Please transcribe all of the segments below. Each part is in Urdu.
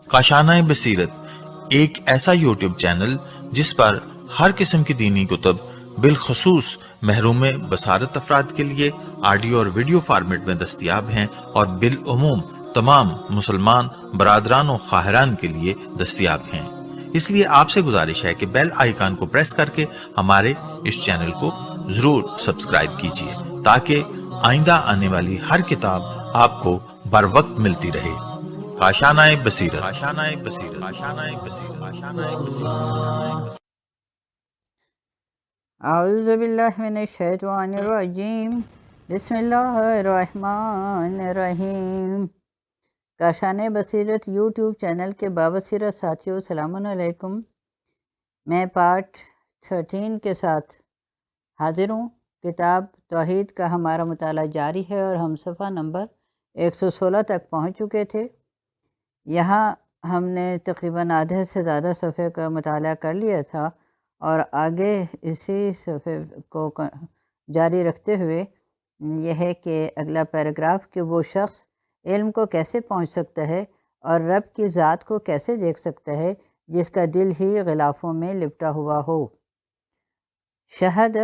کاشانۂ بصیرت ایک ایسا یوٹیوب چینل جس پر ہر قسم کی دینی کتب بالخصوص محروم بصارت افراد کے لیے آڈیو اور ویڈیو فارمیٹ میں دستیاب ہیں اور بالعموم تمام مسلمان برادران و خواہران کے لیے دستیاب ہیں۔ اس لیے آپ سے گزارش ہے کہ بیل آئیکن کو پریس کر کے ہمارے اس چینل کو ضرور سبسکرائب کیجیے تاکہ آئندہ آنے والی ہر کتاب آپ کو بر وقت ملتی رہے۔ کاشانۂ بصیرت، کاشانۂ بصیرت، کاشانۂ بصیرت، کاشانۂ بصیرت۔ اعوذ باللہ من الشیطان الرجیم، بسم اللہ الرحمن الرحیم۔ کاشانۂ بصیرت یوٹیوب چینل کے بابصیرت ساتھیوں، السلام علیکم۔ میں پارٹ 13 کے ساتھ حاضر ہوں۔ کتاب توحید کا ہمارا مطالعہ جاری ہے اور ہم صفحہ نمبر 116 تک پہنچ چکے تھے۔ یہاں ہم نے تقریباً آدھے سے زیادہ صفحے کا مطالعہ کر لیا تھا اور آگے اسی صفحے کو جاری رکھتے ہوئے یہ ہے کہ اگلا پیراگراف کہ وہ شخص علم کو کیسے پہنچ سکتا ہے اور رب کی ذات کو کیسے دیکھ سکتا ہے جس کا دل ہی غلافوں میں لپٹا ہوا ہو۔ شہد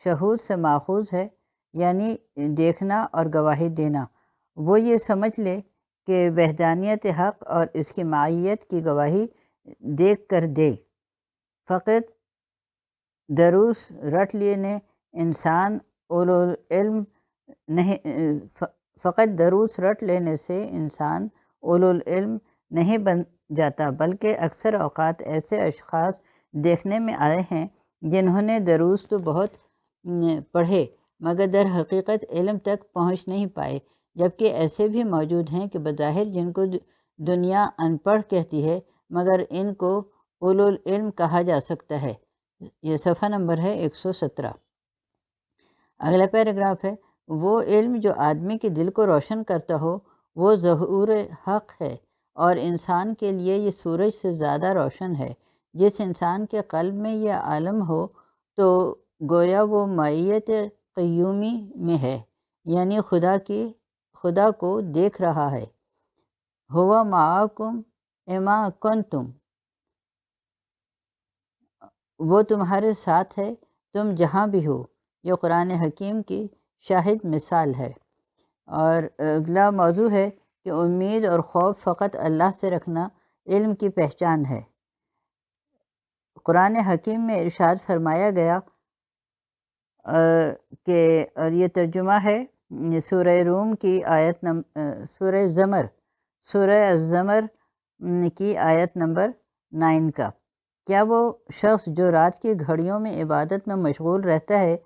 شہود سے ماخوذ ہے، یعنی دیکھنا اور گواہی دینا۔ وہ یہ سمجھ لے کہ وحدانیت حق اور اس کی معیت کی گواہی دیکھ کر دے۔ فقط دروس رٹ لینے انسان اولوالعلم نہیں فقط دروس رٹ لینے سے انسان اولوالعلم نہیں بن جاتا، بلکہ اکثر اوقات ایسے اشخاص دیکھنے میں آئے ہیں جنہوں نے دروس تو بہت پڑھے مگر در حقیقت علم تک پہنچ نہیں پائے، جبکہ ایسے بھی موجود ہیں کہ بظاہر جن کو دنیا ان پڑھ کہتی ہے مگر ان کو اولوالعلم کہا جا سکتا ہے۔ یہ صفحہ نمبر ہے 117۔ اگلا پیراگراف ہے، وہ علم جو آدمی کے دل کو روشن کرتا ہو وہ ظہور حق ہے، اور انسان کے لیے یہ سورج سے زیادہ روشن ہے۔ جس انسان کے قلب میں یہ عالم ہو تو گویا وہ معیت قیومی میں ہے، یعنی خدا کو دیکھ رہا ہے۔ ہوا معاکم اما کنتم، وہ تمہارے ساتھ ہے تم جہاں بھی ہو۔ یہ قرآن حکیم کی شاہد مثال ہے۔ اور اگلا موضوع ہے کہ امید اور خوف فقط اللہ سے رکھنا علم کی پہچان ہے۔ قرآن حکیم میں ارشاد فرمایا گیا کہ اور یہ ترجمہ ہے سورہ روم کی آیت سورہ الزمر کی آیت نمبر 9 کا۔ کیا وہ شخص جو رات کی گھڑیوں میں عبادت میں مشغول رہتا ہے،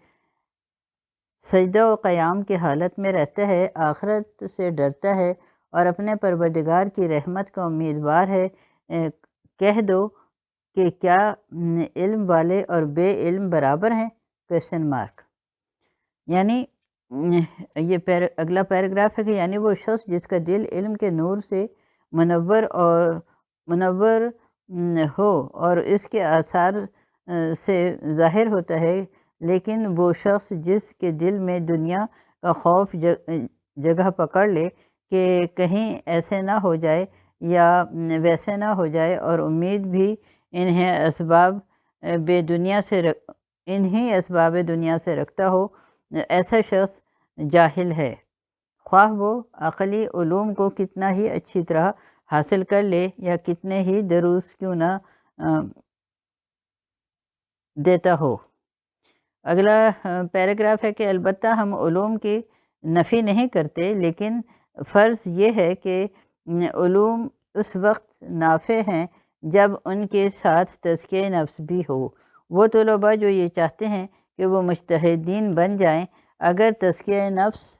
سجدہ و قیام کی حالت میں رہتا ہے، آخرت سے ڈرتا ہے اور اپنے پروردگار کی رحمت کا امیدوار ہے، کہہ دو کہ کیا علم والے اور بے علم برابر ہیں؟ Question mark. یعنی یہ اگلا پیراگراف ہے کہ یعنی وہ شخص جس کا دل علم کے نور سے منور ہو اور اس کے آثار سے ظاہر ہوتا ہے، لیکن وہ شخص جس کے دل میں دنیا کا خوف جگہ پکڑ لے کہ کہیں ایسے نہ ہو جائے یا ویسے نہ ہو جائے، اور امید بھی انہیں اسباب دنیا سے رکھتا ہو، ایسا شخص جاہل ہے، خواہ وہ عقلی علوم کو کتنا ہی اچھی طرح حاصل کر لے یا کتنے ہی دروس کیوں نہ دیتا ہو۔ اگلا پیراگراف ہے کہ البتہ ہم علوم کی نفی نہیں کرتے، لیکن فرض یہ ہے کہ علوم اس وقت نافع ہیں جب ان کے ساتھ تزکیہ نفس بھی ہو۔ وہ طلباء جو یہ چاہتے ہیں کہ وہ مجتہدین بن جائیں، اگر تزکیہ نفس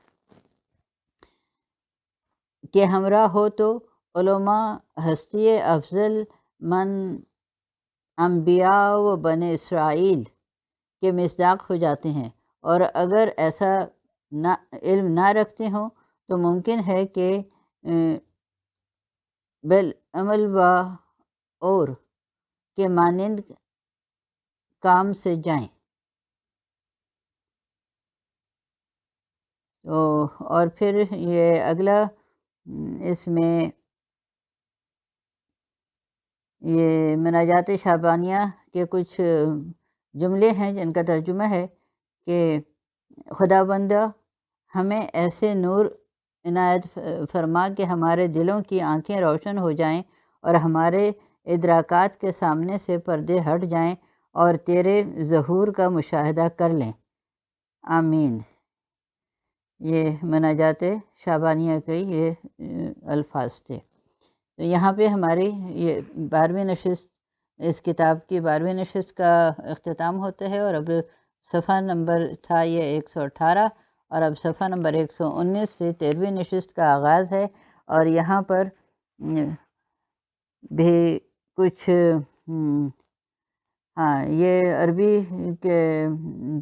کے ہمراہ ہو تو علماء ہستی افضل من انبیاء و بنی اسرائیل کے مصداق ہو جاتے ہیں، اور اگر ایسا علم نہ رکھتے ہوں تو ممکن ہے کہ بالعمل و اور کے مانند کام سے جائیں۔ تو اور پھر یہ اگلا اس میں یہ مناجات شعبانیہ کے کچھ جملے ہیں جن کا ترجمہ ہے کہ خدا بندہ ہمیں ایسے نور عنایت فرما کہ ہمارے دلوں کی آنکھیں روشن ہو جائیں اور ہمارے ادراکات کے سامنے سے پردے ہٹ جائیں اور تیرے ظہور کا مشاہدہ کر لیں، آمین۔ یہ مناجات شعبانیہ کے یہ الفاظ تھے۔ تو یہاں پہ ہماری یہ 12ویں نشست، اس کتاب کی 12ویں نشست کا اختتام ہوتا ہے، اور اب صفحہ نمبر تھا یہ 118، اور اب صفحہ نمبر 119 سے 13ویں نشست کا آغاز ہے، اور یہاں پر بھی کچھ یہ عربی کے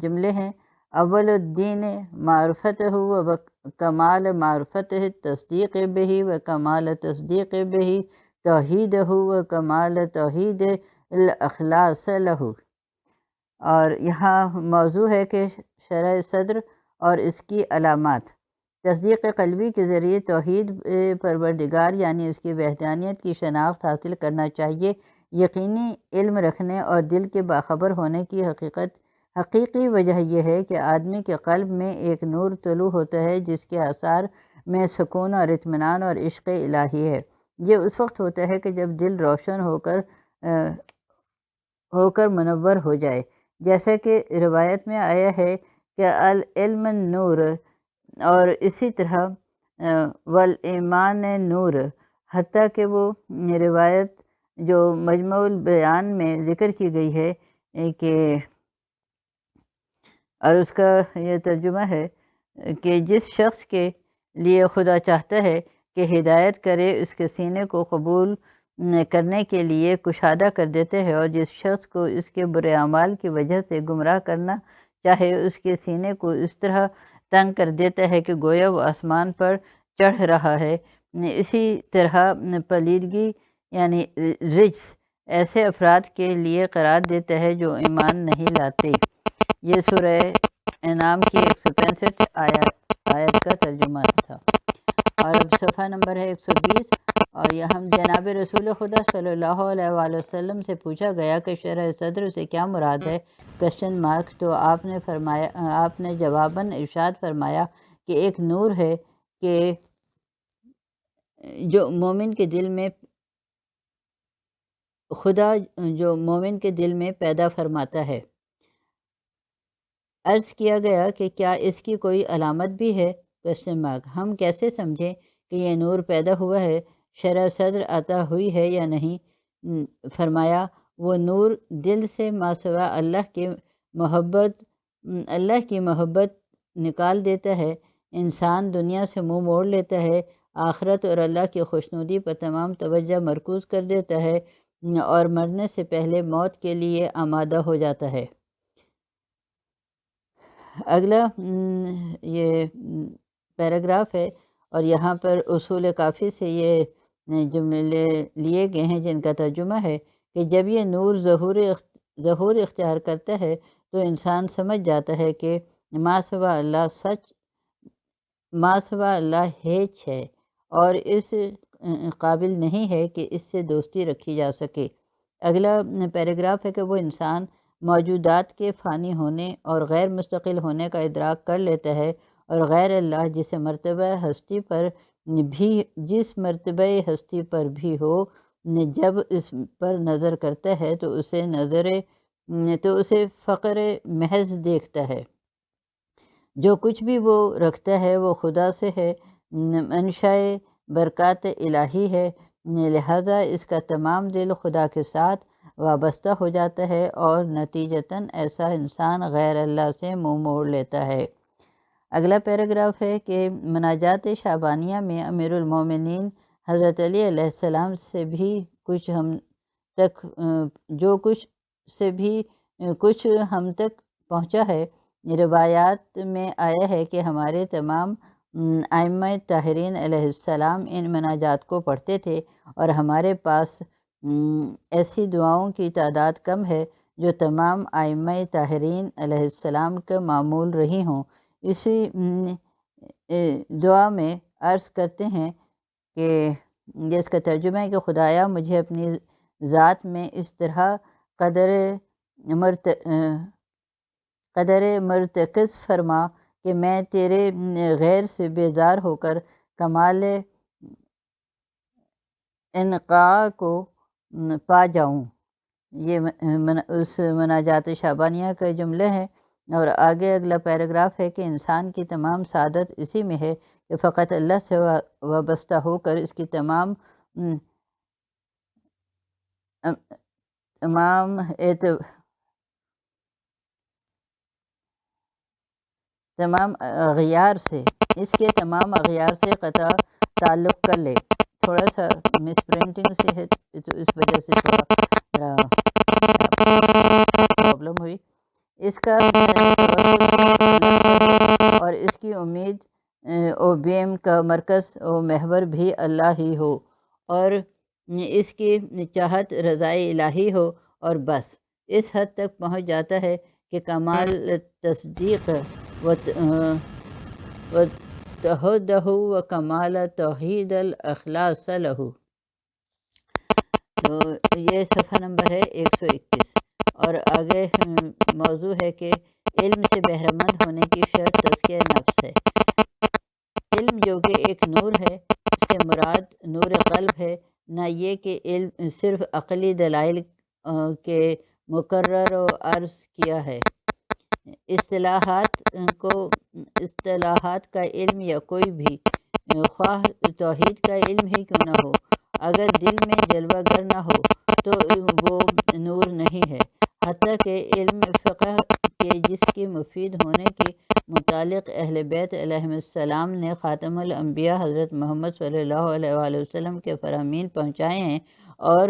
جملے ہیں۔ اول الدین معرفتہ و کمال معرفتہ تصدیق بہی و کمال تصدیق بہی توحیدہ و کمال توحید الاخلاص لہو۔ اور یہاں موضوع ہے کہ شرح صدر اور اس کی علامات۔ تصدیق قلبی کے ذریعے توحید پروردگار یعنی اس کی وحدانیت کی شناخت حاصل کرنا چاہیے۔ یقینی علم رکھنے اور دل کے باخبر ہونے کی حقیقی وجہ یہ ہے کہ آدمی کے قلب میں ایک نور طلوع ہوتا ہے جس کے آثار میں سکون اور اطمینان اور عشق الہی ہے۔ یہ اس وقت ہوتا ہے کہ جب دل روشن ہو کر منور ہو جائے، جیسا کہ روایت میں آیا ہے کہ العلم نور، اور اسی طرح والایمان نور، حتیٰ کہ وہ روایت جو مجموع البیان میں ذکر کی گئی ہے کہ اور اس کا یہ ترجمہ ہے کہ جس شخص کے لیے خدا چاہتا ہے کہ ہدایت کرے، اس کے سینے کو قبول کرنے کے لیے کشادہ کر دیتے ہیں، اور جس شخص کو اس کے برے اعمال کی وجہ سے گمراہ کرنا چاہے، اس کے سینے کو اس طرح تنگ کر دیتا ہے کہ گویا وہ آسمان پر چڑھ رہا ہے۔ اسی طرح پلیدگی یعنی رجس ایسے افراد کے لیے قرار دیتا ہے جو ایمان نہیں لاتے۔ یہ سورہ انعام کی 165 آیت کا ترجمہ تھا۔ اور اب صفحہ نمبر ہے 120، اور یہ ہم جناب رسول خدا صلی اللہ علیہ وآلہ وسلم سے پوچھا گیا کہ شرح صدر سے کیا مراد ہے؟ تو آپ نے جواباً ارشاد فرمایا کہ ایک نور ہے کہ جو مومن کے دل میں خدا جو مومن کے دل میں پیدا فرماتا ہے۔ عرض کیا گیا کہ کیا اس کی کوئی علامت بھی ہے؟ ہم کیسے سمجھیں کہ یہ نور پیدا ہوا ہے، شرح صدر عطا ہوئی ہے یا نہیں؟ فرمایا وہ نور دل سے ماسوا اللہ کی محبت نکال دیتا ہے، انسان دنیا سے منہ موڑ لیتا ہے، آخرت اور اللہ کی خوشنودی پر تمام توجہ مرکوز کر دیتا ہے، اور مرنے سے پہلے موت کے لیے آمادہ ہو جاتا ہے۔ اگلا یہ پیراگراف ہے، اور یہاں پر اصول کافی سے یہ جملے لیے گئے ہیں جن کا ترجمہ ہے کہ جب یہ نور ظہور اختیار کرتا ہے تو انسان سمجھ جاتا ہے کہ ما سوا اللہ ہیچ ہے، اور اس قابل نہیں ہے کہ اس سے دوستی رکھی جا سکے۔ اگلا پیراگراف ہے کہ وہ انسان موجودات کے فانی ہونے اور غیر مستقل ہونے کا ادراک کر لیتا ہے، اور غیر اللہ جس مرتبہ ہستی پر بھی ہو، جب اس پر نظر کرتا ہے تو اسے فقر محض دیکھتا ہے۔ جو کچھ بھی وہ رکھتا ہے وہ خدا سے ہے، منشاء برکات الہی ہے، لہذا اس کا تمام دل خدا کے ساتھ وابستہ ہو جاتا ہے، اور نتیجتاً ایسا انسان غیر اللہ سے منہ موڑ لیتا ہے۔ اگلا پیراگراف ہے کہ مناجات شعبانیہ میں امیر المومنین حضرت علی علیہ السلام سے بھی کچھ ہم تک پہنچا ہے۔ روایات میں آیا ہے کہ ہمارے تمام ائمہ طاہرین علیہ السلام ان مناجات کو پڑھتے تھے، اور ہمارے پاس ایسی دعاؤں کی تعداد کم ہے جو تمام ائمہ طاہرین علیہ السلام کا معمول رہی ہوں۔ دعا میں عرض کرتے ہیں کہ یہ اس کا ترجمہ ہے کہ خدایا مجھے اپنی ذات میں اس طرح قدر مرتکز فرما کہ میں تیرے غیر سے بیزار ہو کر کمال انقاء کو پا جاؤں۔ یہ اس مناجات شعبانیہ کا جملے ہیں، اور آگے اگلا پیراگراف ہے کہ انسان کی تمام سعادت اسی میں ہے کہ فقط اللہ سے وابستہ ہو کر اس کی تمام اغیار سے قطع تعلق کر لے۔ تھوڑا سا مس پرنٹنگ سے ہے تو اس وجہ سے تھوڑا پرابلم ہوئی۔ اس کا اور اس کی امید او بیم کا مرکز و محور بھی اللہ ہی ہو، اور اس کی چاہت رضائے الہی ہو، اور بس اس حد تک پہنچ جاتا ہے کہ کمال تصدیق و تہدہ و کمال توحید الاخلاص لہو۔ تو یہ صفحہ نمبر ہے 121، اور آگے موضوع ہے کہ علم سے بہرمند ہونے کی شرط تزکیہ نفس ہے۔ علم جو کہ ایک نور ہے، اس سے مراد نور قلب ہے، نہ یہ کہ علم صرف عقلی دلائل کے مقرر و عرض کیا ہے۔ اصطلاحات کا علم یا کوئی بھی، خواہ توحید کا علم ہی کیوں نہ ہو، اگر دل میں جلوہ گر نہ ہو تو وہ نور نہیں ہے۔ حتیٰ کہ علم فقہ کے جس کے مفید ہونے کے متعلق اہل بیت علیہم السلام نے خاتم الانبیاء حضرت محمد صلی اللہ علیہ وآلہ وسلم کے فرامین پہنچائے ہیں، اور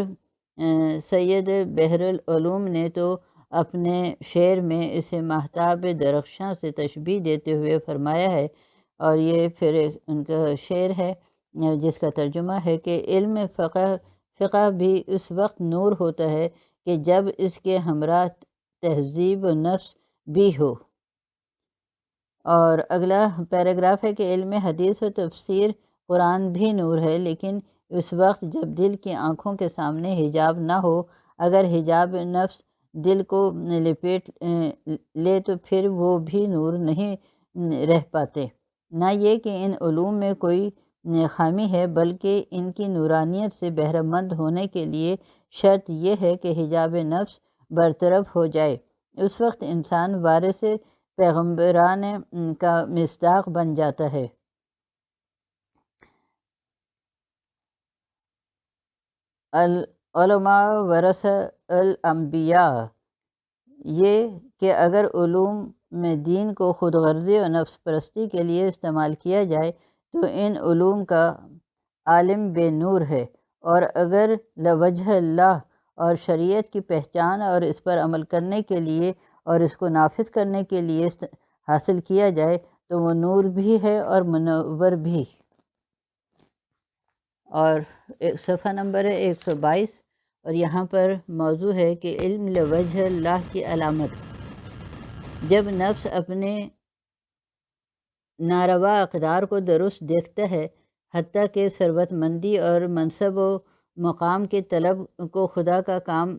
سید بحر العلوم نے تو اپنے شعر میں اسے ماہتاب درخشاں سے تشبیہ دیتے ہوئے فرمایا ہے، اور یہ پھر ان کا شعر ہے جس کا ترجمہ ہے کہ علم فقہ بھی اس وقت نور ہوتا ہے کہ جب اس کے ہمراہ تہذیب و نفس بھی ہو۔ اور اگلا پیراگراف ہے کہ علم حدیث و تفسیر قرآن بھی نور ہے، لیکن اس وقت جب دل کی آنکھوں کے سامنے حجاب نہ ہو، اگر حجاب نفس دل کو لپیٹ لے تو پھر وہ بھی نور نہیں رہ پاتے۔ نہ یہ کہ ان علوم میں کوئی خامی ہے، بلکہ ان کی نورانیت سے بہرہ مند ہونے کے لیے شرط یہ ہے کہ حجاب نفس برطرف ہو جائے۔ اس وقت انسان وارث پیغمبران کا مصداق بن جاتا ہے۔ علماء ورثۃ الانبیاء، یہ کہ اگر علوم میں دین کو خود غرضی و نفس پرستی کے لیے استعمال کیا جائے تو ان علوم کا عالم بے نور ہے، اور اگر لوجہ اللہ اور شریعت کی پہچان اور اس پر عمل کرنے کے لیے اور اس کو نافذ کرنے کے لیے حاصل کیا جائے تو وہ نور بھی ہے اور منور بھی۔ اور صفحہ نمبر ہے 122، اور یہاں پر موضوع ہے کہ علم لوجہ اللہ کی علامت۔ جب نفس اپنے ناروا اقدار کو درست دیکھتا ہے، حتیٰ کہ ثروت مندی اور منصب و مقام کے طلب کو خدا کا کام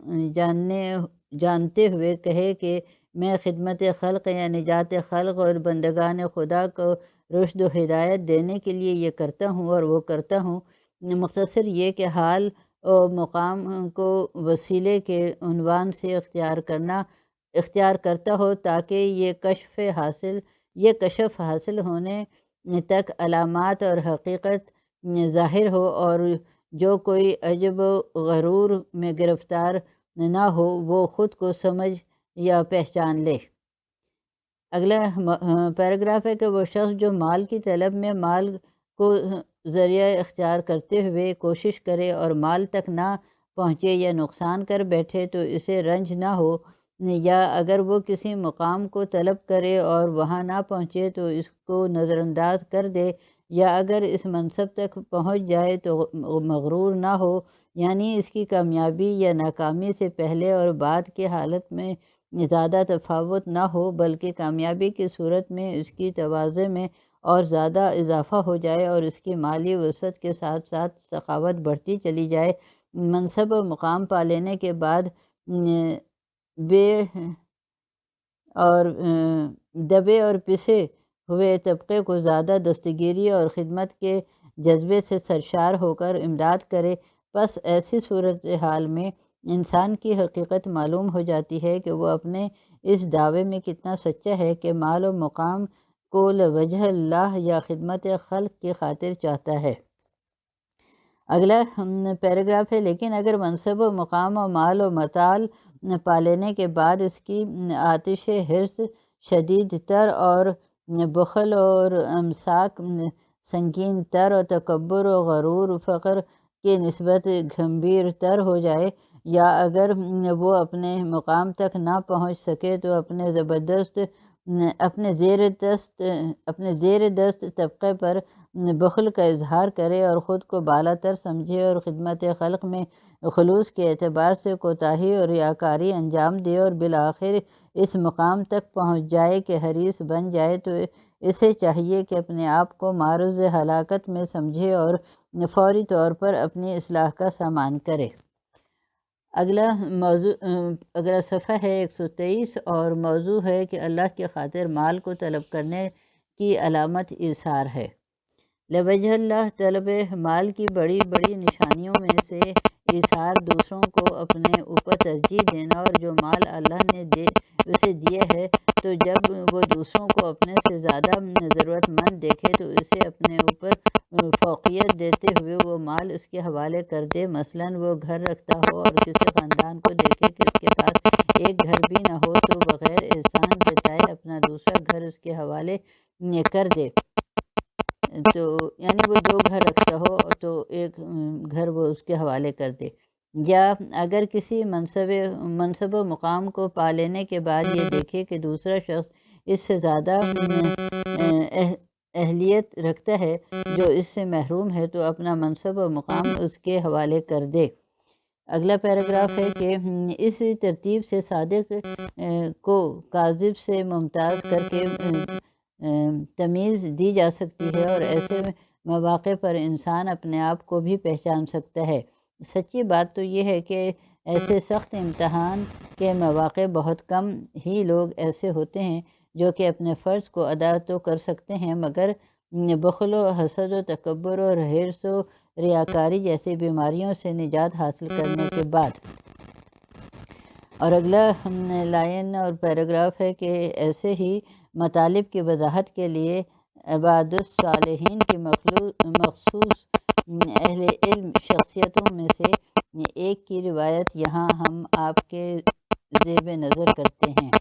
جانتے ہوئے کہے کہ میں خدمت خلق یا نجات خلق اور بندگان خدا کو رشد و ہدایت دینے کے لیے یہ کرتا ہوں اور وہ کرتا ہوں، مختصر یہ کہ حال و مقام کو وسیلے کے عنوان سے اختیار کرتا ہو تاکہ یہ کشف حاصل ہونے تک علامات اور حقیقت ظاہر ہو، اور جو کوئی عجب و غرور میں گرفتار نہ ہو وہ خود کو سمجھ یا پہچان لے۔ اگلا پیراگراف ہے کہ وہ شخص جو مال کی طلب میں مال کو ذریعہ اختیار کرتے ہوئے کوشش کرے اور مال تک نہ پہنچے یا نقصان کر بیٹھے تو اسے رنج نہ ہو، یا اگر وہ کسی مقام کو طلب کرے اور وہاں نہ پہنچے تو اس کو نظر انداز کر دے، یا اگر اس منصب تک پہنچ جائے تو مغرور نہ ہو، یعنی اس کی کامیابی یا ناکامی سے پہلے اور بعد کی حالت میں زیادہ تفاوت نہ ہو، بلکہ کامیابی کی صورت میں اس کی تواضع میں اور زیادہ اضافہ ہو جائے اور اس کی مالی وسعت کے ساتھ ساتھ سخاوت بڑھتی چلی جائے، منصب و مقام پا لینے کے بعد بے اور دبے اور پسے ہوئے طبقے کو زیادہ دستگیری اور خدمت کے جذبے سے سرشار ہو کر امداد کرے، بس ایسی صورتحال میں انسان کی حقیقت معلوم ہو جاتی ہے کہ وہ اپنے اس دعوے میں کتنا سچا ہے کہ مال و مقام کو لوجہ اللہ یا خدمت خلق کی خاطر چاہتا ہے۔ اگلا پیراگراف ہے، لیکن اگر منصب و مقام و مال و متال پا لینے کے بعد اس کی آتش حرص شدید تر اور بخل اور امساک سنگین تر اور تکبر و غرور فقر کی نسبت گھمبیر تر ہو جائے، یا اگر وہ اپنے مقام تک نہ پہنچ سکے تو اپنے زیر دست طبقے پر بخل کا اظہار کرے اور خود کو بالا تر سمجھے اور خدمت خلق میں خلوص کے اعتبار سے کوتاہی اور ریاکاری انجام دے اور بالآخر اس مقام تک پہنچ جائے کہ حریص بن جائے، تو اسے چاہیے کہ اپنے آپ کو معرض ہلاکت میں سمجھے اور فوری طور پر اپنی اصلاح کا سامان کرے۔ اگلا صفحہ ہے 123 اور موضوع ہے کہ اللہ کی خاطر مال کو طلب کرنے کی علامت ایثار ہے۔ لوجہ اللہ طلب مال کی بڑی بڑی نشانیوں میں سے ایثار، دوسروں کو اپنے اوپر ترجیح دینا، اور جو مال اللہ نے اسے دیا ہے تو جب وہ دوسروں کو اپنے سے زیادہ ضرورت مند دیکھے تو اسے اپنے اوپر فوقیت دیتے ہوئے وہ مال اس کے حوالے کر دے۔ مثلاً وہ گھر رکھتا ہو اور کسی خاندان کو دیکھے کہ اس کے پاس ایک گھر بھی نہ ہو تو بغیر احسان جتائے اپنا دوسرا گھر اس کے حوالے کر دے، تو یعنی وہ 2 گھر رکھتا ہو تو ایک گھر وہ اس کے حوالے کر دے، یا اگر کسی منصب و مقام کو پا لینے کے بعد یہ دیکھے کہ دوسرا شخص اس سے زیادہ اہلیت رکھتا ہے جو اس سے محروم ہے تو اپنا منصب و مقام اس کے حوالے کر دے۔ اگلا پیراگراف ہے کہ اس ترتیب سے صادق کو کاذب سے ممتاز کر کے تمیز دی جا سکتی ہے، اور ایسے مواقع پر انسان اپنے آپ کو بھی پہچان سکتا ہے۔ سچی بات تو یہ ہے کہ ایسے سخت امتحان کے مواقع بہت کم ہی لوگ ایسے ہوتے ہیں جو کہ اپنے فرض کو ادا تو کر سکتے ہیں، مگر بخل و حسد و تکبر اور حرص و ریاکاری جیسی بیماریوں سے نجات حاصل کرنے کے بعد۔ اور اگلا لائن اور پیراگراف ہے کہ ایسے ہی مطالب کی وضاحت کے لیے عباد الصالحین کی مخصوص اہل علم شخصیتوں میں سے ایک کی روایت یہاں ہم آپ کے زیب نظر کرتے ہیں۔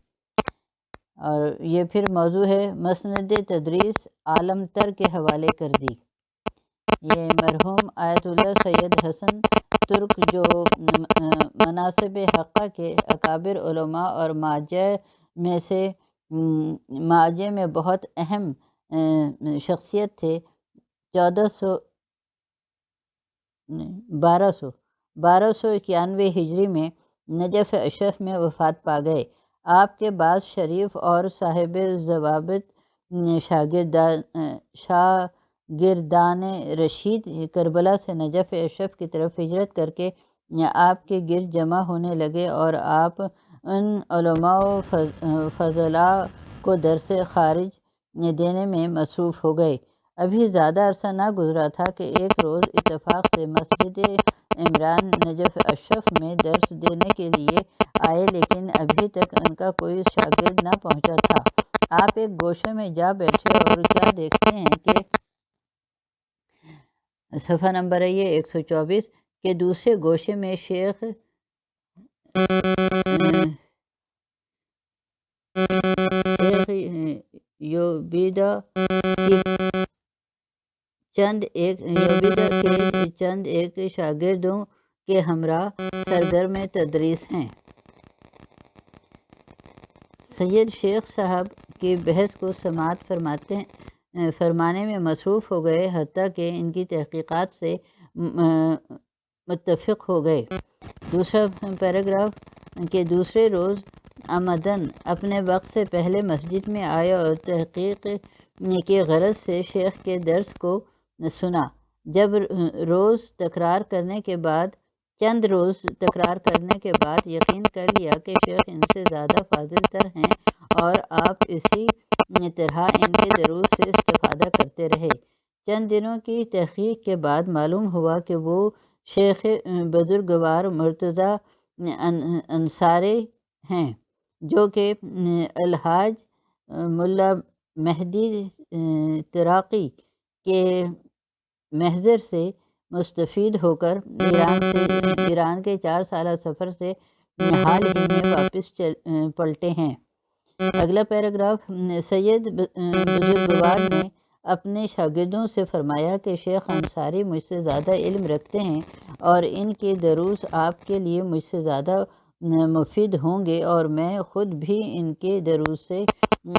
اور یہ پھر موضوع ہے مسند تدریس عالم تر کے حوالے کر دی۔ یہ مرحوم آیت اللہ سید حسن ترک جو مناصب حقہ کے اکابر علماء اور ماجے میں بہت اہم شخصیت تھے، 1291 ہجری میں نجف اشرف میں وفات پا گئے۔ آپ کے بعد شریف اور صاحب ضوابط شاگردان رشید کربلا سے نجف اشرف کی طرف ہجرت کر کے آپ کے گرد جمع ہونے لگے، اور آپ ان علماء و فضلاء کو درس خارج دینے میں مصروف ہو گئے۔ ابھی زیادہ عرصہ نہ گزرا تھا کہ ایک روز اتفاق سے مسجد عمران نجف اشرف میں درس دینے کے لیے آئے، لیکن ابھی تک ان کا کوئی شاگرد نہ پہنچا تھا۔ آپ ایک گوشے میں جا بیٹھے اور کیا دیکھتے ہیں کہ صفحہ نمبر ہے یہ 124 کہ دوسرے گوشے میں شیخ یوبیدہ کے چند ایک شاگردوں کے ہمراہ سرگرم تدریس ہیں۔ سید شیخ صاحب کی بحث کو سماعت فرمانے میں مصروف ہو گئے، حتیٰ کہ ان کی تحقیقات سے متفق ہو گئے۔ دوسرا پیراگراف کہ دوسرے روز آمدن اپنے وقت سے پہلے مسجد میں آئے اور تحقیق کی غرض سے شیخ کے درس کو سنا۔ جب چند روز تکرار کرنے کے بعد یقین کر لیا کہ شیخ ان سے زیادہ فاضل تر ہیں اور آپ اسی طرح ان کے دروس سے استفادہ کرتے رہے۔ چند دنوں کی تحقیق کے بعد معلوم ہوا کہ وہ شیخ بزرگوار مرتضیٰ انصاری ہیں، جو کہ الحاج ملا مہدی تراقی کے محضر سے مستفید ہو کر ایران کے 4 سالہ سفر سے حال ہی میں واپس پلٹے ہیں۔ اگلا پیراگراف، سید بزرگوار نے اپنے شاگردوں سے فرمایا کہ شیخ انصاری مجھ سے زیادہ علم رکھتے ہیں اور ان کے دروس آپ کے لیے مجھ سے زیادہ مفید ہوں گے، اور میں خود بھی ان کے دروس سے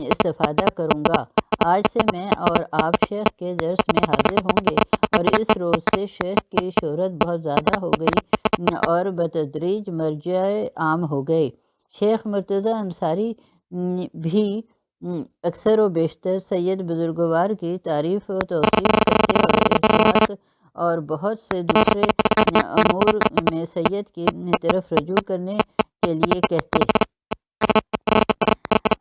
استفادہ کروں گا۔ آج سے میں اور آپ شیخ کے درس میں حاضر ہوں گے۔ اور اس روز سے شیخ کی شہرت بہت زیادہ ہو گئی اور بتدریج مرجع عام ہو گئے۔ شیخ مرتضیٰ انصاری بھی اکثر و بیشتر سید بزرگوار کی تعریف و توصیف کرتے اور ارتباط اور بہت سے دوسرے امور میں سید کی طرف رجوع کرنے کے لیے کہتے۔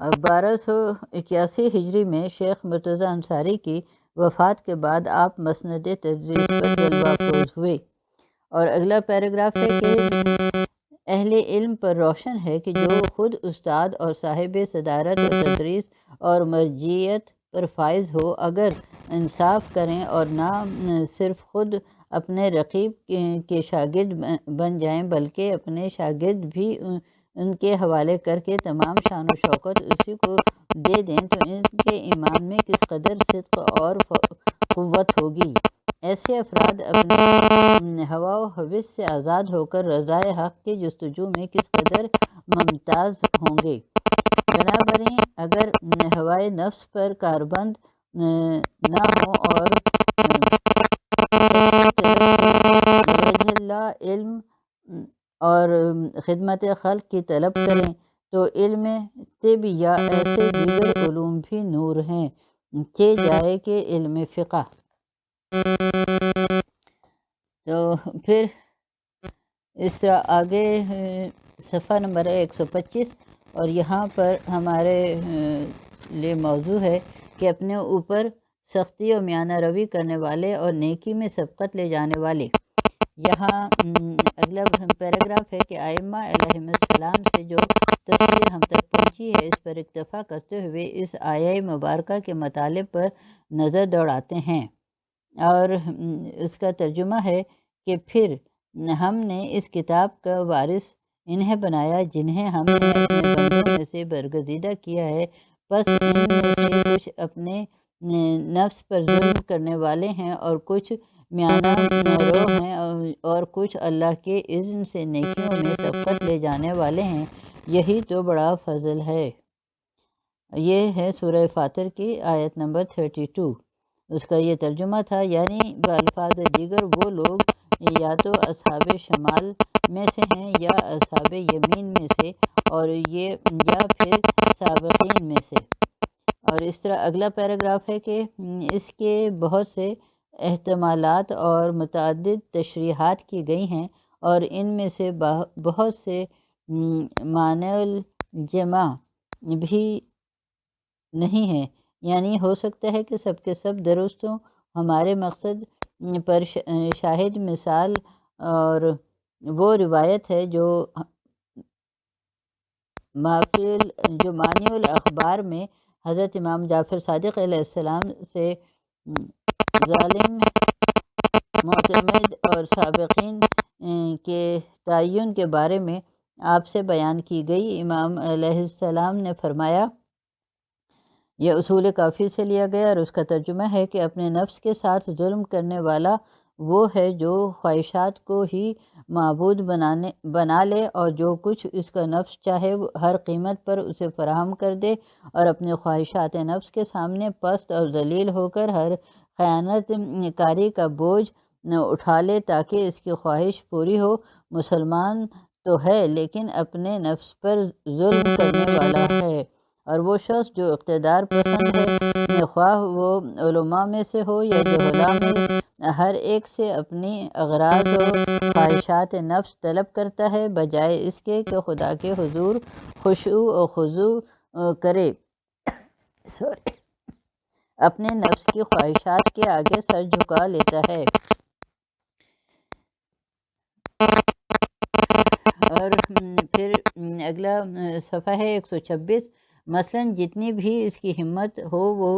1281 ہجری میں شیخ مرتضیٰ انصاری کی وفات کے بعد آپ مسند تدریس پر جلوہ افروز ہوئے۔ اور اگلا پیراگراف ہے کہ اہل علم پر روشن ہے کہ جو خود استاد اور صاحب صدارت و تدریس اور مرجعیت پر فائز ہو، اگر انصاف کریں اور نہ صرف خود اپنے رقیب کے شاگرد بن جائیں بلکہ اپنے شاگرد بھی ان کے حوالے کر کے تمام شان و شوکت اسی کو دے دیں، تو ان کے ایمان میں کس قدر صدق اور قوت ہوگی۔ ایسے افراد اپنے ہوا و ہوس سے آزاد ہو کر رضائے حق کی جستجو میں کس قدر ممتاز ہوں گے۔ بنابراین اگر ہوائے نفس پر کاربند نہ ہوں اور وجہ اللہ علم اور خدمت خلق کی طلب کریں، تو علم طب یا ایسے دیگر علوم بھی نور ہیں کہ جائے کہ علم فقہ۔ تو پھر اس طرح آگے صفحہ نمبر 125، اور یہاں پر ہمارے لیے موضوع ہے کہ اپنے اوپر سختی و میانہ روی کرنے والے اور نیکی میں سبقت لے جانے والے۔ یہاں اگلا پیراگراف ہے کہ ائمہ علیہم السلام سے جو تفسیر ہم تک پہنچی ہے اس پر اکتفا کرتے ہوئے اس آیہ مبارکہ کے مطالب پر نظر دوڑاتے ہیں، اور اس کا ترجمہ ہے کہ پھر ہم نے اس کتاب کا وارث انہیں بنایا جنہیں ہم نے اپنے بندوں میں سے برگزیدہ کیا ہے، پس ان میں سے کچھ اپنے نفس پر ظلم کرنے والے ہیں اور کچھ میانہ رو ہیں اور کچھ اللہ کے اذن سے نیکیوں میں سبقت لے جانے والے ہیں۔ یہی تو بڑا فضل ہے۔ یہ ہے سورہ فاطر کی آیت نمبر 32۔ اس کا یہ ترجمہ تھا، یعنی بالفاظ دیگر وہ لوگ یا تو اصحاب شمال میں سے ہیں یا اصحاب یمین میں سے، اور یا پھر سابقین میں سے۔ اور اس طرح اگلا پیراگراف ہے کہ اس کے بہت سے احتمالات اور متعدد تشریحات کی گئی ہیں، اور ان میں سے بہت سے مانع الجمع بھی نہیں ہیں، یعنی ہو سکتا ہے کہ سب کے سب درست ہوں۔ ہمارے مقصد پر شاہد مثال اور وہ روایت ہے جو مانع الاخبار میں حضرت امام جعفر صادق علیہ السلام سے ظالم، معتمد اور سابقین کے تعین کے بارے میں آپ سے بیان کی گئی۔ امام علیہ السلام نے فرمایا، یہ اصول کافی سے لیا گیا، اور اس کا ترجمہ ہے کہ اپنے نفس کے ساتھ ظلم کرنے والا وہ ہے جو خواہشات کو ہی معبود بنا لے اور جو کچھ اس کا نفس چاہے ہر قیمت پر اسے فراہم کر دے، اور اپنے خواہشات نفس کے سامنے پست اور ذلیل ہو کر ہر خیانت کاری کا بوجھ اٹھا لے تاکہ اس کی خواہش پوری ہو۔ مسلمان تو ہے لیکن اپنے نفس پر ظلم کرنے والا ہے، اور وہ شخص جو اقتدار پسند ہے، خواہ وہ علماء میں سے ہو یا جہلاء میں، ہر ایک سے اپنی اغراض و خواہشات نفس طلب کرتا ہے، بجائے اس کے کہ خدا کے حضور خشوع و خضوع کرے، اپنے نفس کی خواہشات کے آگے سر جھکا لیتا ہے۔ اور پھر اگلا صفحہ ہے 126۔ مثلاً جتنی بھی اس کی ہمت ہو وہ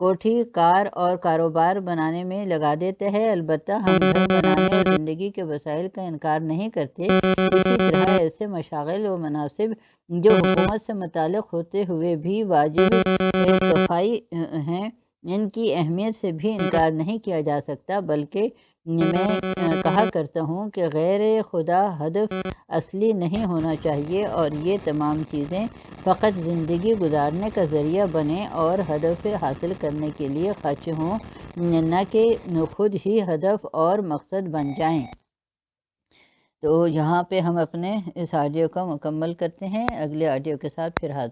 کوٹھی کار اور کاروبار بنانے میں لگا دیتا ہے۔ البتہ ہم گھر بنانے اور زندگی کے وسائل کا انکار نہیں کرتے۔ اسی طرح ایسے مشاغل و مناصب جو حکومت سے متعلق ہوتے ہوئے بھی واجب اکتفائی ہیں، ان کی اہمیت سے بھی انکار نہیں کیا جا سکتا، بلکہ میں کہا کرتا ہوں کہ غیر خدا ہدف اصلی نہیں ہونا چاہیے، اور یہ تمام چیزیں فقط زندگی گزارنے کا ذریعہ بنیں اور ہدف حاصل کرنے کے لیے خرچ ہوں، نہ کہ خود ہی ہدف اور مقصد بن جائیں۔ تو یہاں پہ ہم اپنے اس آڈیو کو مکمل کرتے ہیں۔ اگلے آڈیو کے ساتھ پھر حاضر